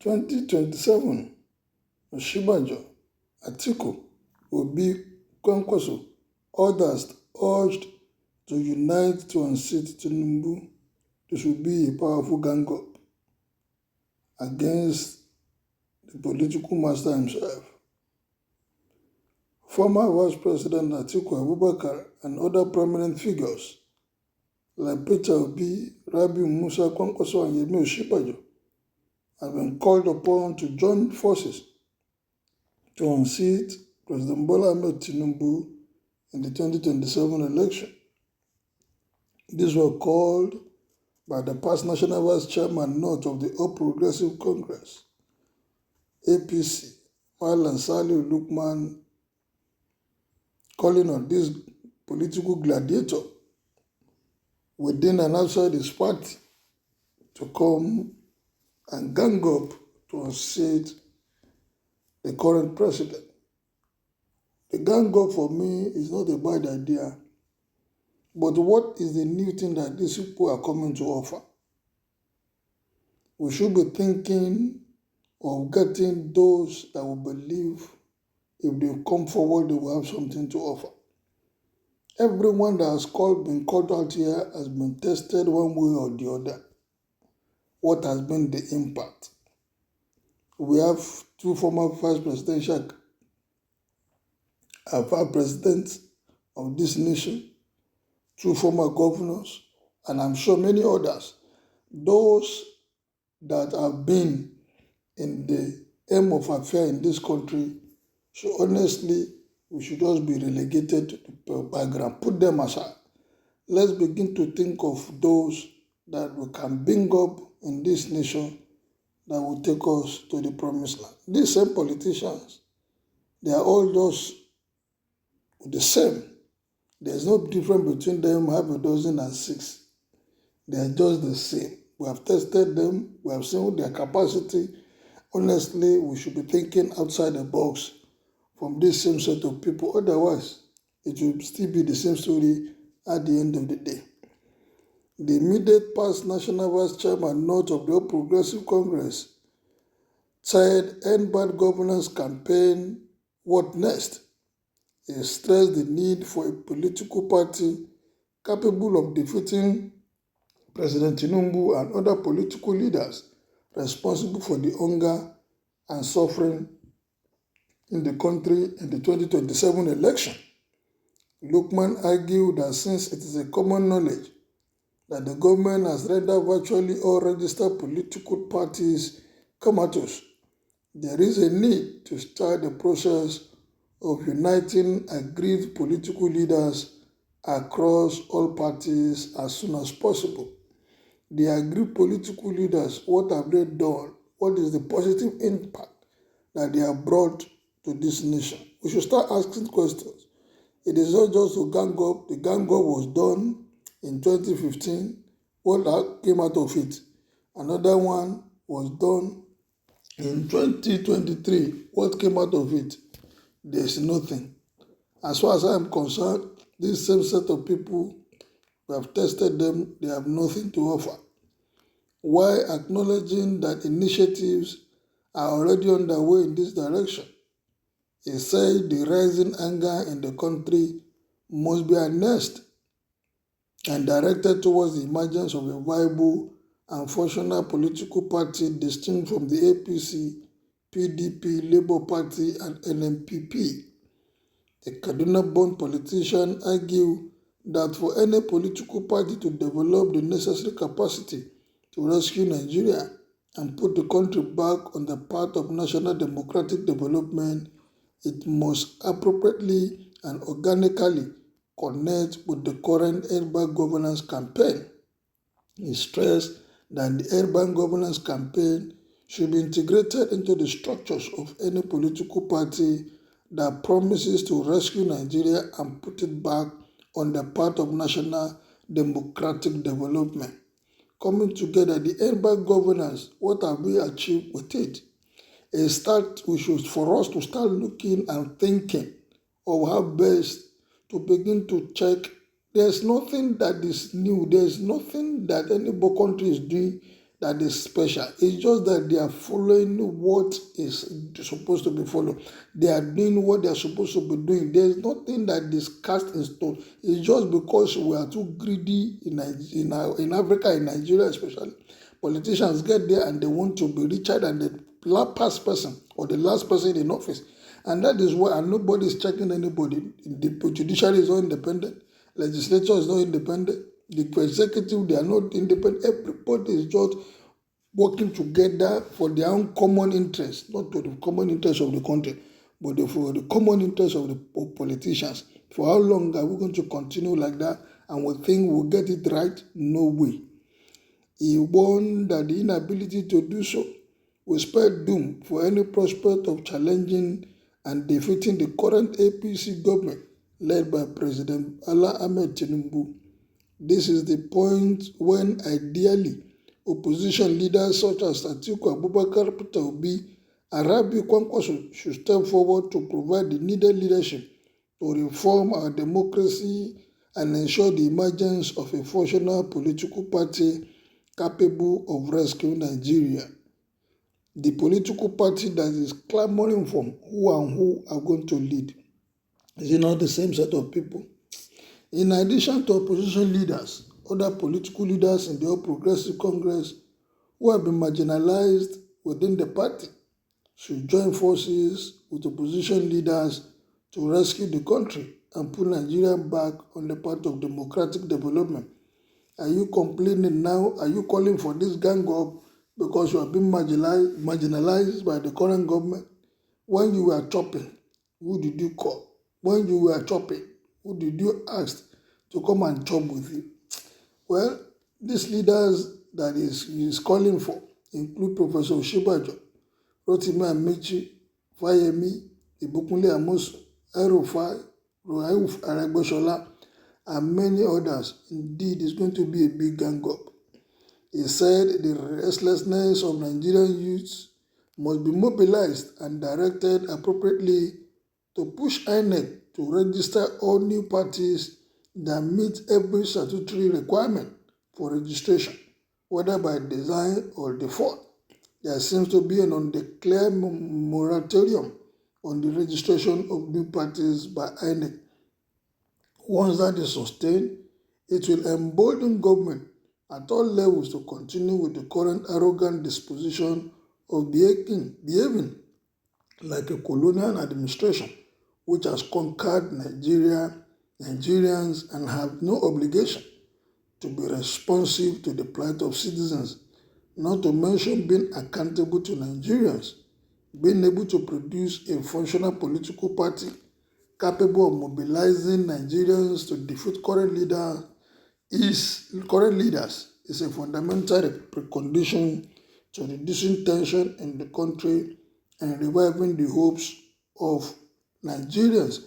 2027, Oshibajo, Atiku, Obi, Kwankwaso, others urged to unite to unseat Tinubu. This will be a powerful gang-up against the political master himself. Former Vice President Atiku Abubakar and other prominent figures like Peter Obi, Rabiu Musa Kwankwaso, and Yemi Oshibajo have been called upon to join forces to unseat President Bola Ahmed Tinubu in the 2027 election. These were called by the past National Vice Chairman North of the All Progressive Congress, APC, Malam Saliu Lukman, calling on this political gladiator within and outside his party to come and gang up to unseat the current president. The gang up for me is not a bad idea, but what is the new thing that these people are coming to offer? We should be thinking of getting those that will believe if they come forward, they will have something to offer. Everyone that has been called out here has been tested one way or the other. What has been the impact? We have two former vice presidents of this nation, two former governors, and I'm sure many others. Those that have been in the aim of affair in this country, so honestly, we should just be relegated to the background, put them aside. Let's begin to think of those that we can bring up in this nation that will take us to the promised land. These same politicians, they are all just the same. There's no difference between them, half a dozen and six. They are just the same. We have tested them, we have seen their capacity. Honestly, we should be thinking outside the box from this same set of people. Otherwise, it will still be the same story at the end of the day. The immediate past National Vice Chairman North of the All Progressive Congress said End Bad Governance campaign, what next? He stressed the need for a political party capable of defeating President Tinubu and other political leaders responsible for the hunger and suffering in the country in the 2027 election. Lukman argued that since it is a common knowledge that the government has rendered virtually all registered political parties comatose, there is a need to start the process of uniting agreed political leaders across all parties as soon as possible. The agreed political leaders, what have they done? What is the positive impact that they have brought to this nation? We should start asking questions. It is not just to gang up. The gang up was done in 2015. What came out of it? Another one was done in 2023. What came out of it? There is nothing. As far as I am concerned, this same set of people, we have tested them, they have nothing to offer. While acknowledging that initiatives are already underway in this direction, he said the rising anger in the country must be harnessed and directed towards the emergence of a viable and functional political party distinct from the APC, PDP, Labour Party, and NMPP. The Kaduna-born politician argued that for any political party to develop the necessary capacity to rescue Nigeria and put the country back on the path of national democratic development, it must appropriately and organically connect with the current urban governance campaign. He stressed that the urban governance campaign should be integrated into the structures of any political party that promises to rescue Nigeria and put it back on the path of national democratic development. Coming together, the urban governance, what have we achieved with it? For us to start looking and thinking of how best to begin to check. There's nothing that is new. There's nothing that any country is doing that is special. It's just that they are following what is supposed to be followed. They are doing what they are supposed to be doing. There is nothing that is cast in stone. It's just because we are too greedy in Africa, in Nigeria especially. Politicians get there and they want to be richer than the past person or the last person in office. And that is why, and nobody is checking anybody. The judiciary is not independent. Legislature is not independent. The executive, they are not independent. Everybody is just working together for their own common interest, not to the common interest of the country, but for the common interest of the politicians. For how long are we going to continue like that and we think we'll get it right? No way. He warned that the inability to do so will spell doom for any prospect of challenging and defeating the current APC government led by President Bola Ahmed Tinubu. This is the point when ideally opposition leaders such as Atiku Abubakar, Peter Obi, and Rabi Kwankwaso should step forward to provide the needed leadership to reform our democracy and ensure the emergence of a functional political party capable of rescuing Nigeria. The political party that is clamoring for who are going to lead. Is it not the same set of people? In addition to opposition leaders, other political leaders in the All Progressive Congress who have been marginalized within the party should join forces with opposition leaders to rescue the country and put Nigeria back on the path of democratic development. Are you complaining now? Are you calling for this gang up because you have been marginalized by the current government? When you were chopping, who did you call? When you were chopping, who did you ask to come and chop with you? Well, these leaders that he is calling for include Professor Oshibajo, Rotimi Amici, Fayemi, Ibukunle Amosu, El-Rufai, Rauf Aregbesola, and many others. Indeed, it's going to be a big gang up. He said the restlessness of Nigerian youths must be mobilized and directed appropriately to push INEC to register all new parties that meet every statutory requirement for registration, whether by design or default. There seems to be an undeclared moratorium on the registration of new parties by INEC. Once that is sustained, it will embolden government at all levels to continue with the current arrogant disposition of behaving like a colonial administration which has conquered Nigerians and have no obligation to be responsive to the plight of citizens, not to mention being accountable to Nigerians. Being able to produce a functional political party capable of mobilizing Nigerians to defeat current leaders is a fundamental precondition to reducing tension in the country and reviving the hopes of Nigerians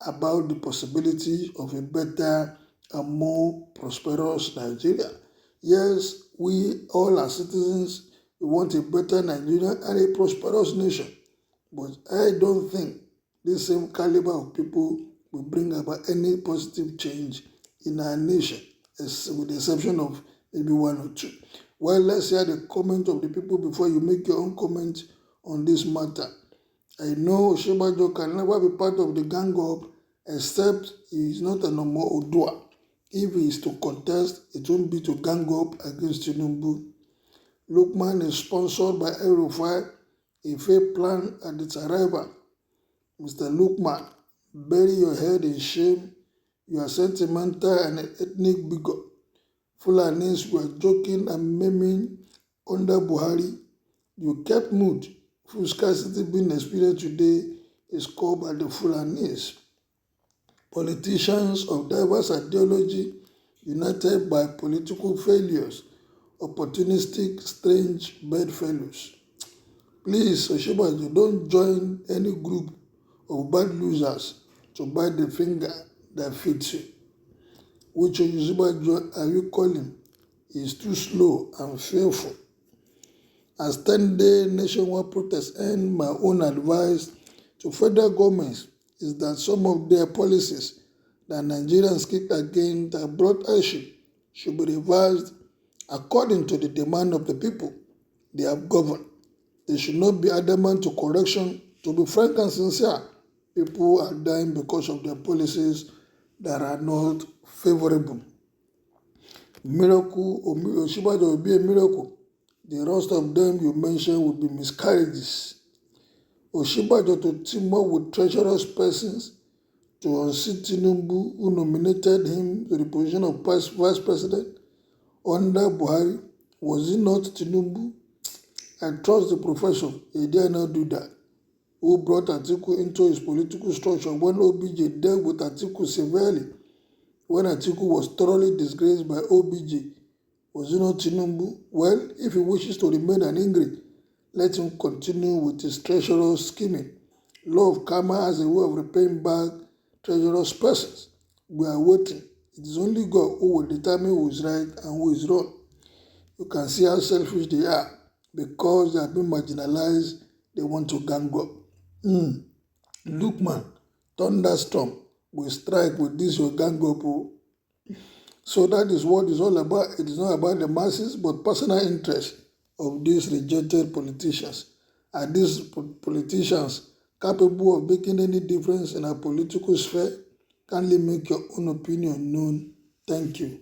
about the possibility of a better and more prosperous Nigeria. Yes, we all as citizens, we want a better Nigeria and a prosperous nation. But I don't think this same caliber of people will bring about any positive change in our nation, with the exception of maybe one or two. Well, let's hear the comment of the people before you make your own comment on this matter. I know Oshibajo can never be part of the gang up except he is not a normal Odua. If he is to contest, it won't be to gang up against Tinubu. Lukman is sponsored by El-Rufai, a fake plan at its arrival. Mr. Lukman, bury your head in shame. You are sentimental and an ethnic bigot. Fulanis were joking and maiming under Buhari. You kept mood. Food scarcity being experienced today is called by the Fulanis. Politicians of diverse ideology united by political failures, opportunistic, strange bedfellows. Please, Oshibajo, don't join any group of bad losers to bite the finger that fits you. Which Oshibajo are you calling? He is too slow and fearful. As 10-day nationwide protests end, my own advice to federal governments is that some of their policies that Nigerians kick against that brought hardship should be revised according to the demand of the people they have governed. They should not be adamant to correction. To be frank and sincere, people are dying because of their policies that are not favorable. Miracle or Oshibajo will be a miracle. The rest of them you mentioned will be miscarriages. Oshibajo to team up with treacherous persons to unseat Tinubu, who nominated him to the position of vice president under Buhari. Was it not Tinubu? I trust the profession. He dare not do that. Who brought Atiku into his political structure when OBJ dealt with Atiku severely? When Atiku was thoroughly disgraced by OBJ, was it not Tinubu? Well, if he wishes to remain an ingrate, let him continue with his treacherous scheming. Law of karma has a way of repaying back treacherous persons. We are waiting. It is only God who will determine who is right and who is wrong. You can see how selfish they are. Because they have been marginalized, they want to gang up. Look, man, thunderstorm will strike with this your gang up. So that is what it's all about. It is not about the masses, but personal interest of these rejected politicians. Are these politicians capable of making any difference in our political sphere? Kindly make your own opinion known. Thank you.